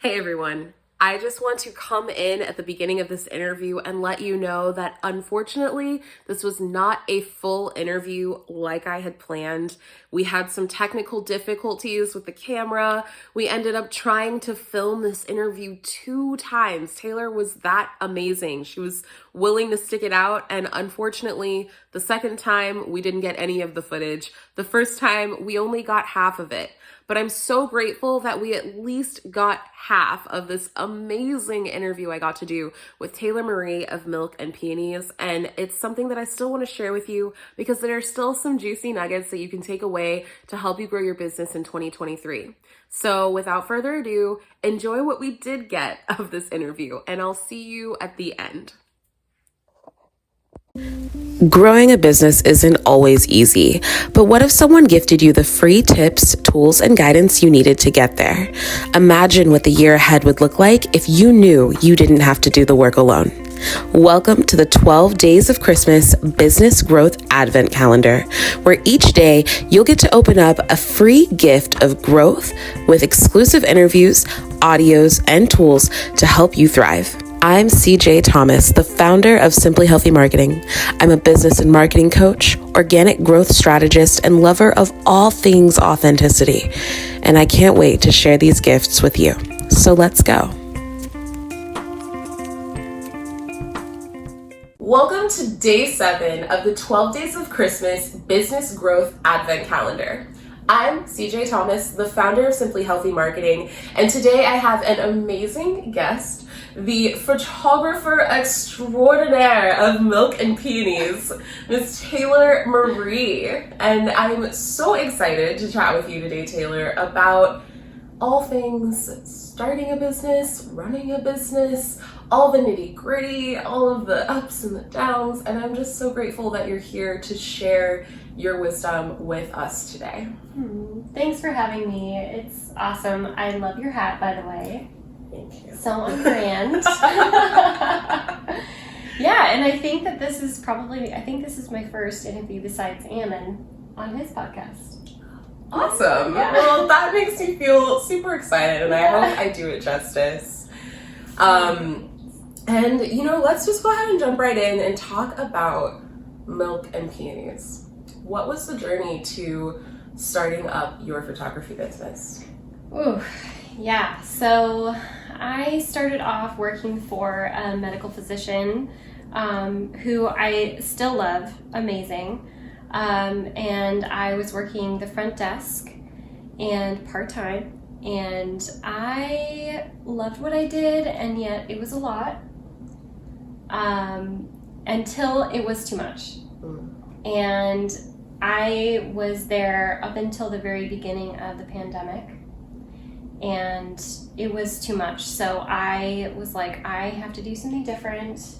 Hey everyone. I just want to come in at the beginning of this interview and let you know that unfortunately, this was not a full interview like I had planned. We had some technical difficulties with the camera. We ended up trying to film this interview 2 times. Tayler was that amazing. She was willing to stick it out, and unfortunately, the second time we didn't get any of the footage. The first time we only got half of it. But I'm so grateful that we at least got half of this amazing interview I got to do with Tayler Marie of Milk and Peonies. And it's something that I still want to share with you because there are still some juicy nuggets that you can take away to help you grow your business in 2023. So without further ado, enjoy what we did get of this interview, and I'll see you at the end. Growing a business isn't always easy, but what if someone gifted you the free tips, tools, and guidance you needed to get there? Imagine what the year ahead would look like if you knew you didn't have to do the work alone. Welcome to the 12 Days of Christmas Business Growth Advent Calendar, where each day you'll get to open up a free gift of growth with exclusive interviews, audios, and tools to help you thrive. I'm CJ Thomas, the founder of Simply Healthy Marketing. I'm a business and marketing coach, organic growth strategist, and lover of all things authenticity. And I can't wait to share these gifts with you. So let's go. Welcome to day 7 of the 12 Days of Christmas Business Growth Advent Calendar. I'm CJ Thomas, the founder of Simply Healthy Marketing, and today I have an amazing guest, the photographer extraordinaire of Milk and Peonies, Miss Tayler Marie. And I'm so excited to chat with you today, Tayler, about all things starting a business, running a business, all the nitty gritty, all of the ups and the downs. And I'm just so grateful that you're here to share your wisdom with us today. Thanks for having me. It's awesome. I love your hat, by the way. Thank you. So on brand. Yeah, and I think that this is my first interview besides Ammon on his podcast. Awesome. Yeah. Well, that makes me feel super excited, and I hope I do it justice. And, let's just go ahead and jump right in and talk about Milk and Peonies. What was the journey to starting up your photography business? Ooh, yeah. So I started off working for a medical physician who I still love, amazing. And I was working the front desk and part-time, and I loved what I did, and yet it was a lot until it was too much. And I was there up until the very beginning of the pandemic, and it was too much. So I was like, I have to do something different.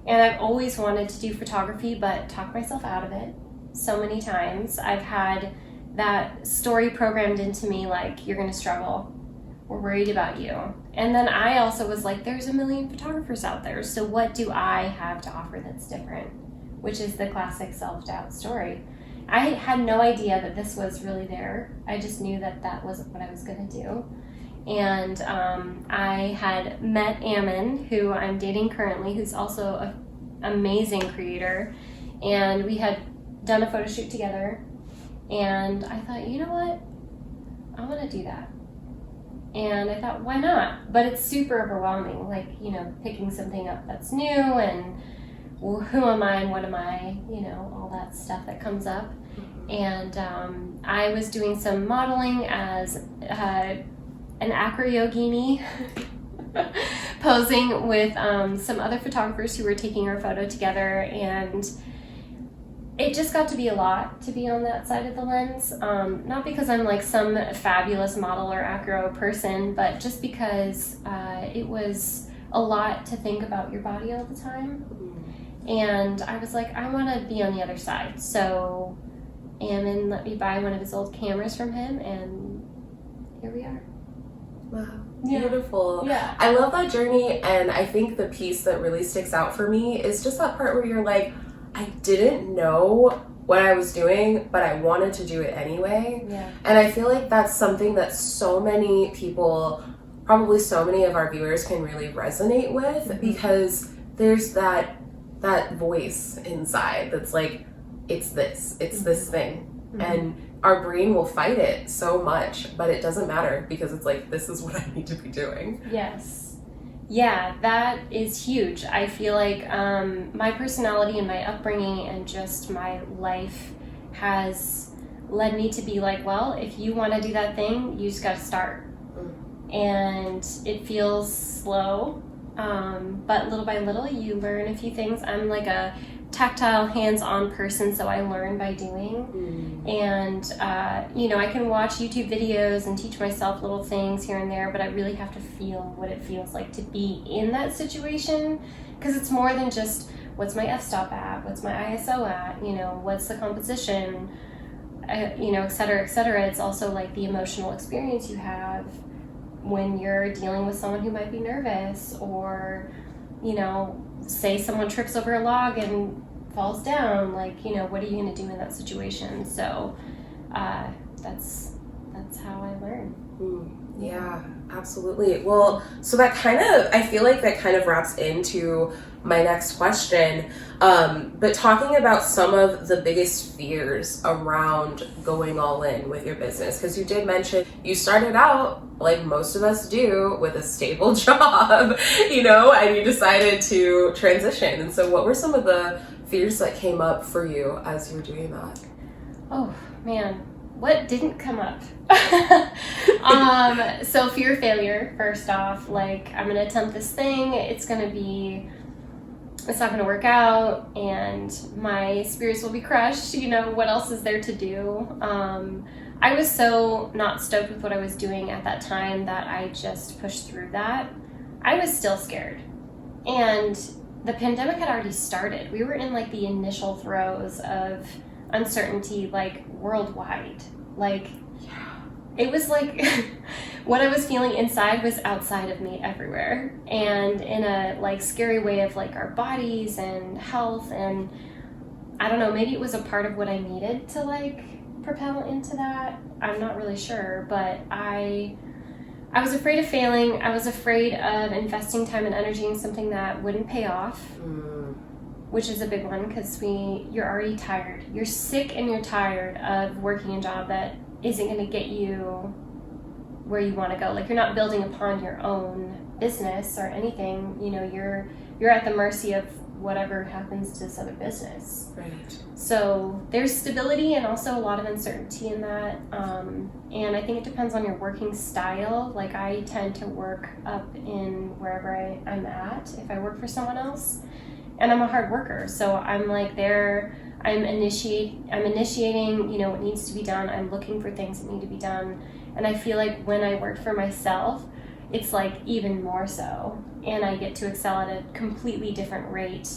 And I've always wanted to do photography, but talked myself out of it so many times. I've had that story programmed into me, like, you're going to struggle. We're worried about you. And then I also was like, there's a million photographers out there. So what do I have to offer that's different? Which is the classic self-doubt story. I had no idea that this was really there. I just knew that that wasn't what I was going to do. And I had met Ammon, who I'm dating currently, who's also an amazing creator. And we had done a photo shoot together. And I thought, you know what? I want to do that. And I thought, why not? But it's super overwhelming, like, picking something up that's new and, well, who am I and what am I, all that stuff that comes up. And I was doing some modeling as an acro-yogini, posing with some other photographers who were taking our photo together, and it just got to be a lot to be on that side of the lens. Not because I'm like some fabulous model or acro person, but just because it was a lot to think about your body all the time. And I was like, I want to be on the other side. So Ammon let me buy one of his old cameras from him, and here we are. Wow, beautiful. Yeah. I love that journey, and I think the piece that really sticks out for me is just that part where you're like, I didn't know what I was doing, but I wanted to do it anyway. Yeah. And I feel like that's something that so many people probably so many of our viewers can really resonate with, because there's that voice inside that's like, it's this thing. And our brain will fight it so much, but it doesn't matter, because it's like, this is what I need to be doing. Yes. Yeah, that is huge. I feel like my personality and my upbringing and just my life has led me to be like, well, if you want to do that thing, you just got to start. And it feels slow, but little by little you learn a few things. I'm like a tactile, hands-on person, so I learn by doing. And I can watch YouTube videos and teach myself little things here and there, but I really have to feel what it feels like to be in that situation, because it's more than just what's my f-stop at, what's my ISO at, what's the composition, et cetera, et cetera. It's also like the emotional experience you have when you're dealing with someone who might be nervous, or say someone trips over a log and falls down, like, what are you going to do in that situation? So that's how I learn. Yeah, absolutely. Well, so I feel like that kind of wraps into my next question. But talking about some of the biggest fears around going all in with your business, because you did mention you started out, like most of us do, with a stable job, and you decided to transition. And so what were some of the fears that came up for you as you were doing that? Oh, man. What didn't come up? So fear of failure, first off. Like, I'm going to attempt this thing. It's not going to work out, and my spirits will be crushed. What else is there to do? I was so not stoked with what I was doing at that time that I just pushed through that. I was still scared. And the pandemic had already started. We were in like the initial throes of uncertainty, like worldwide. Like, it was like what I was feeling inside was outside of me everywhere, and in a like scary way of like our bodies and health. And I don't know, maybe it was a part of what I needed to like propel into that. I'm not really sure, but I was afraid of failing. I was afraid of investing time and energy in something that wouldn't pay off, which is a big one, because you're already tired. You're sick and you're tired of working a job that isn't going to get you where you want to go. Like, you're not building upon your own business or anything. You're at the mercy of whatever happens to this other business. Right. So there's stability and also a lot of uncertainty in that. And I think it depends on your working style. Like, I tend to work up in wherever I'm at if I work for someone else. And I'm a hard worker, so I'm like there. I'm initiating, what needs to be done. I'm looking for things that need to be done. And I feel like when I work for myself, it's like even more so. And I get to excel at a completely different rate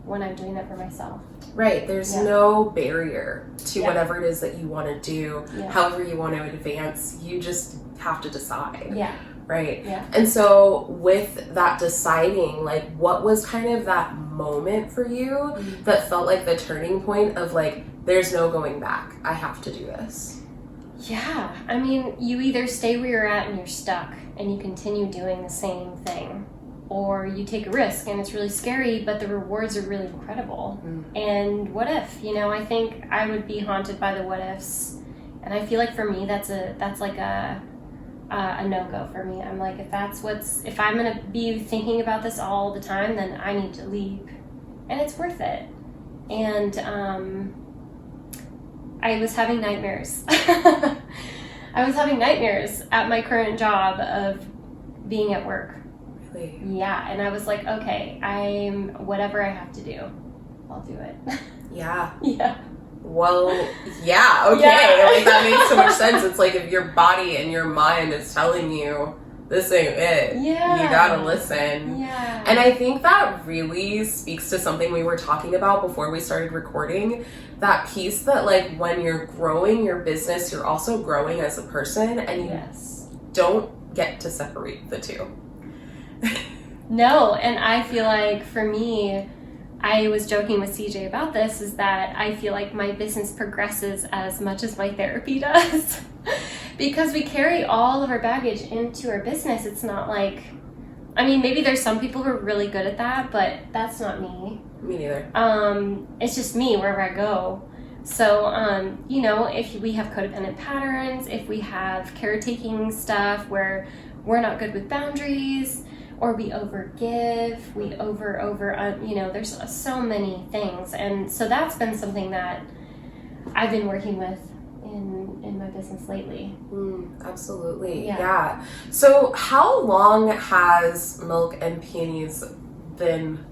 when I'm doing that for myself. Right. There's no barrier to whatever it is that you want to do, however you want to advance. You just have to decide. Yeah. Right. Yeah. And so with that deciding, like, what was kind of that moment for you that felt like the turning point of like, there's no going back. I have to do this. Yeah. I mean, you either stay where you're at and you're stuck and you continue doing the same thing, or you take a risk and it's really scary, but the rewards are really incredible. And what if, I think I would be haunted by the what ifs. And I feel like for me, that's like a no-go for me. I'm like, if I'm going to be thinking about this all the time, then I need to leave. And it's worth it. And I was having nightmares. I was having nightmares at my current job of being at work. Really? Yeah. And I was like, okay, whatever I have to do, I'll do it. Yeah. Yeah. Well, yeah, okay. Yeah. Like, that makes so much sense. It's like, if your body and your mind is telling you this ain't it, you gotta listen. Yeah. And I think that really speaks to something we were talking about before we started recording. That piece that, like, when you're growing your business, you're also growing as a person, and you don't get to separate the two. No, and I feel like for me, I was joking with CJ about this, is that I feel like my business progresses as much as my therapy does. because we carry all of our baggage into our business. It's not like, I mean, maybe there's some people who are really good at that, but that's not me. Me neither. It's just me wherever I go. So, you know, if we have codependent patterns, if we have caretaking stuff where we're not good with boundaries, or we overgive, we you know, there's so many things. And so that's been something that I've been working with in my business lately. Absolutely. Yeah. So how long has Milk and Peonies been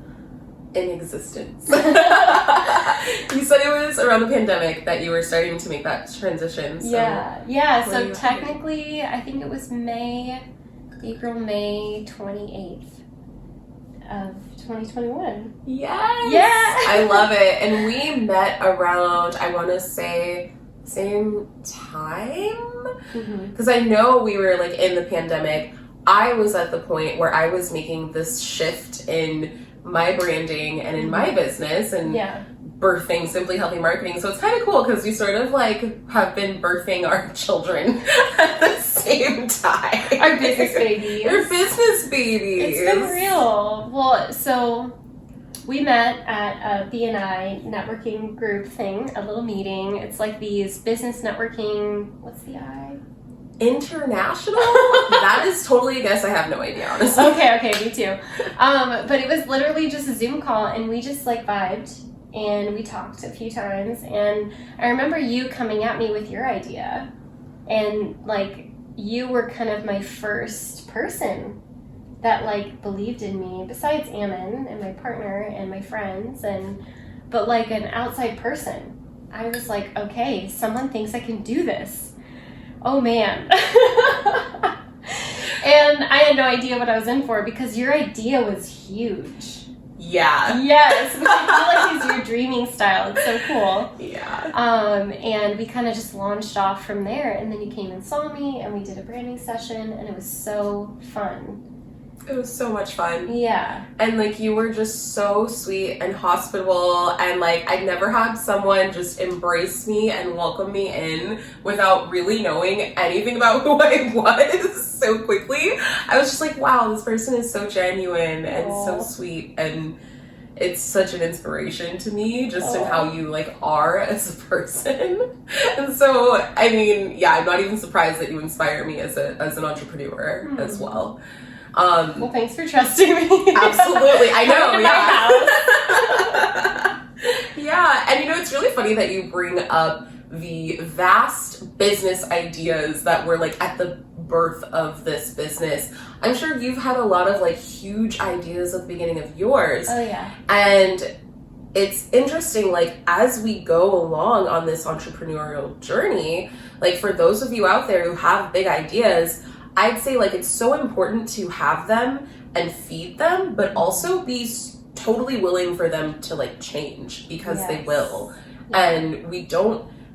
in existence? You said it was around the pandemic that you were starting to make that transition. So So technically, I think it was May 28th of 2021. Yes. Yeah. I love it. And we met around, I want to say, same time? Because I know we were like in the pandemic. I was at the point where I was making this shift in my branding and in my business and birthing Simply Healthy Marketing. So it's kind of cool because we sort of like have been birthing our children at the same time. Our business babies. Our business babies. It's been real. Well, so we met at a BNI networking group thing, a little meeting. It's like these business networking, what's the I? International? That is totally a guess. I have no idea, honestly. Okay, me too. But it was literally just a Zoom call, and we just like vibed, and we talked a few times, and I remember you coming at me with your idea, and like you were kind of my first person that like believed in me, besides Ammon and my partner and my friends, but like an outside person. I was like, okay, someone thinks I can do this. Oh man. And I had no idea what I was in for because your idea was huge. Yeah. Yes, which I feel like is your dreaming style. It's so cool. Yeah. And we kind of just launched off from there, and then you came and saw me, and we did a branding session, and it was so fun. It was so much fun. Yeah. And like you were just so sweet and hospitable, and like I'd never had someone just embrace me and welcome me in without really knowing anything about who I was so quickly. I was just like, wow, this person is so genuine and so sweet, and it's such an inspiration to me just in how you like are as a person. And so I mean, yeah, I'm not even surprised that you inspire me as an entrepreneur as well. Well, thanks for trusting me. Absolutely. I know. Yeah. And you know, it's really funny that you bring up the vast business ideas that were like at the birth of this business. I'm sure you've had a lot of like huge ideas at the beginning of yours. Oh yeah. And it's interesting, like as we go along on this entrepreneurial journey, like for those of you out there who have big ideas, I'd say like it's so important to have them and feed them, but also be totally willing for them to like change because they will. Yeah. And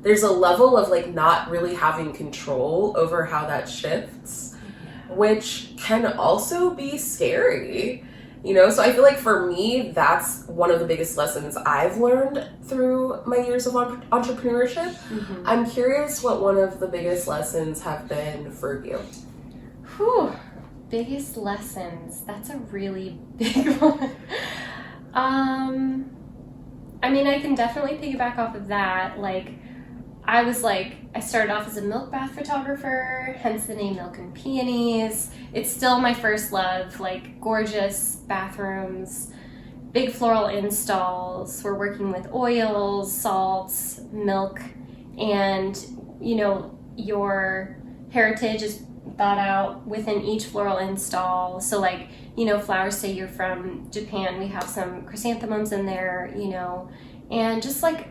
there's a level of like not really having control over how that shifts, which can also be scary, you know? So I feel like for me, that's one of the biggest lessons I've learned through my years of entrepreneurship. I'm curious what one of the biggest lessons have been for you. Whew, biggest lessons. That's a really big one. I mean, I can definitely piggyback off of that. Like, I started off as a milk bath photographer, hence the name Milk and Peonies. It's still my first love, like gorgeous bathrooms, big floral installs. We're working with oils, salts, milk, and, you know, your heritage is thought out within each floral install. So like, you know, flowers, say you're from Japan, we have some chrysanthemums in there, you know, and just like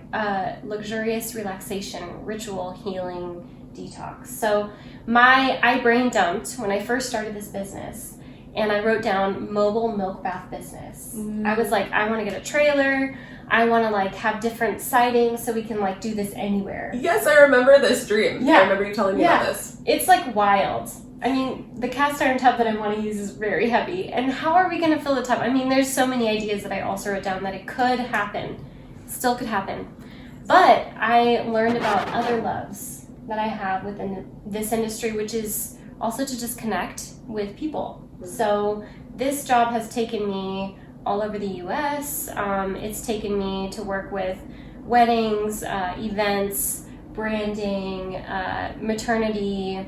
luxurious relaxation, ritual healing, detox. So I brain dumped when I first started this business, and I wrote down mobile milk bath business. I was like, I want to get a trailer. I want to like have different sightings so we can like do this anywhere. Yes, I remember this dream. Yeah. I remember you telling me about this. It's like wild. I mean, the cast iron tub that I want to use is very heavy. And how are we going to fill the tub? I mean, there's so many ideas that I also wrote down that it could happen. Still could happen. But I learned about other loves that I have within this industry, which is also to just connect with people. So this job has taken me all over the US. It's taken me to work with weddings, events, branding, maternity,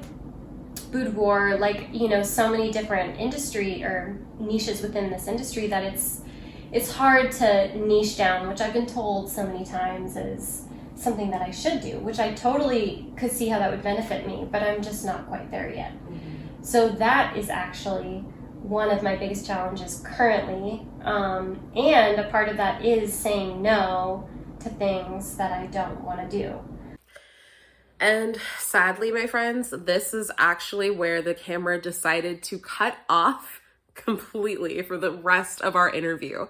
boudoir, like, you know, so many different industry or niches within this industry that it's hard to niche down, which I've been told so many times is something that I should do, which I totally could see how that would benefit me, but I'm just not quite there yet. So that is actually one of my biggest challenges currently, and a part of that is saying no to things that I don't want to do. And sadly, my friends, this is actually where the camera decided to cut off completely for the rest of our interview.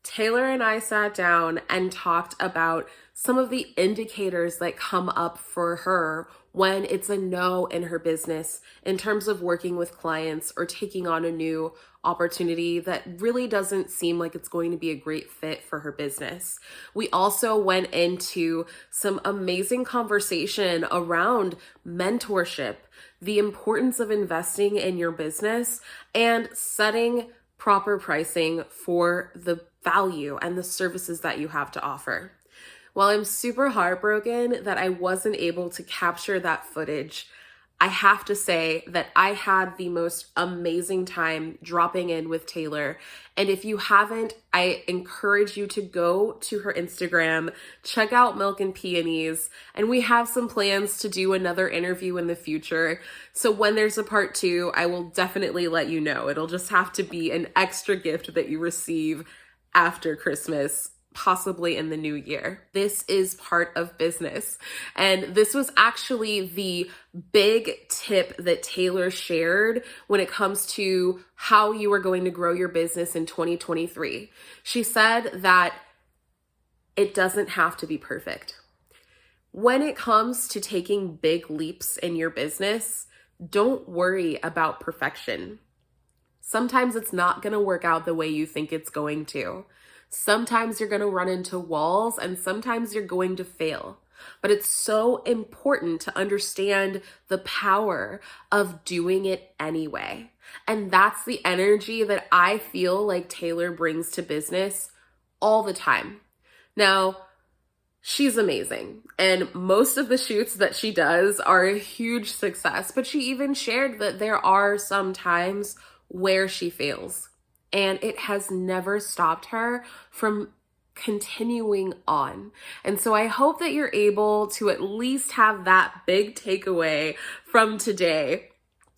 Tayler and I sat down and talked about some of the indicators that come up for her when it's a no in her business in terms of working with clients or taking on a new opportunity that really doesn't seem like it's going to be a great fit for her business. We also went into some amazing conversation around mentorship, the importance of investing in your business, and setting proper pricing for the value and the services that you have to offer. While I'm super heartbroken that I wasn't able to capture that footage, I have to say that I had the most amazing time dropping in with Tayler. And if you haven't, I encourage you to go to her Instagram, check out Milk and Peonies, and we have some plans to do another interview in the future. So when there's a part 2, I will definitely let you know. It'll just have to be an extra gift that you receive after Christmas, possibly in the new year. This is part of business. And this was actually the big tip that Tayler shared when it comes to how you are going to grow your business in 2023. She said that it doesn't have to be perfect. When it comes to taking big leaps in your business, don't worry about perfection. Sometimes it's not going to work out the way you think it's going to. Sometimes you're going to run into walls and sometimes you're going to fail. But it's so important to understand the power of doing it anyway. And that's the energy that I feel like Tayler brings to business all the time. Now, she's amazing. And most of the shoots that she does are a huge success. But she even shared that there are some times where she fails. And it has never stopped her from continuing on. And so I hope that you're able to at least have that big takeaway from today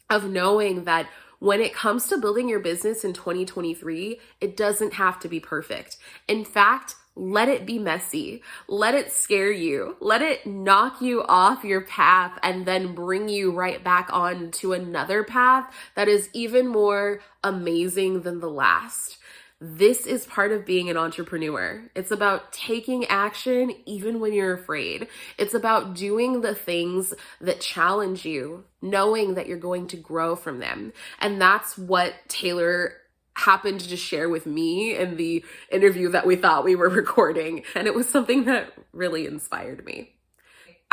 of knowing that when it comes to building your business in 2023, it doesn't have to be perfect. In fact, let it be messy. Let it scare you. Let it knock you off your path and then bring you right back on to another path that is even more amazing than the last. This is part of being an entrepreneur. It's about taking action even when you're afraid. It's about doing the things that challenge you, knowing that you're going to grow from them. And that's what Tayler happened to share with me in the interview that we thought we were recording. And it was something that really inspired me.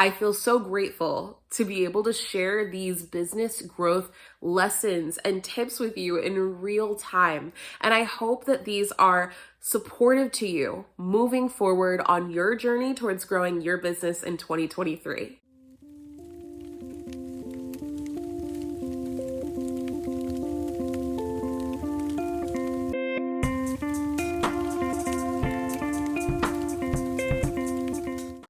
I feel so grateful to be able to share these business growth lessons and tips with you in real time. And I hope that these are supportive to you moving forward on your journey towards growing your business in 2023.